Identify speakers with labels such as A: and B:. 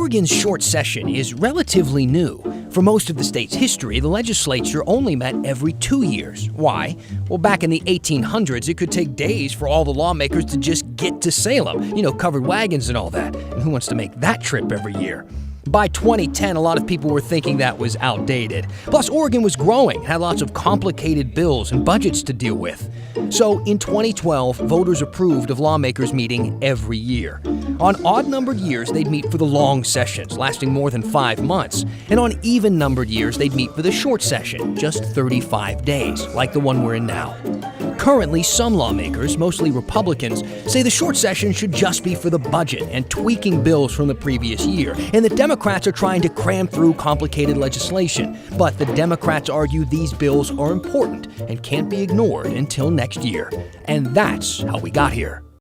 A: Oregon's short session is relatively new. For most of the state's history, the legislature only met every 2 years. Why? Well, back in the 1800s, it could take days for all the lawmakers to just get to Salem. Covered wagons and all that. And who wants to make that trip every year? By 2010, a lot of people were thinking that was outdated. Plus, Oregon was growing, had lots of complicated bills and budgets to deal with. So in 2012, voters approved of lawmakers meeting every year. On odd-numbered years, they'd meet for the long sessions, lasting more than 5 months. And on even-numbered years, they'd meet for the short session, just 35 days, like the one we're in now. Currently, some lawmakers, mostly Republicans, say the short session should just be for the budget and tweaking bills from the previous year, and the Democrats are trying to cram through complicated legislation. But the Democrats argue these bills are important and can't be ignored until next year. And that's how we got here.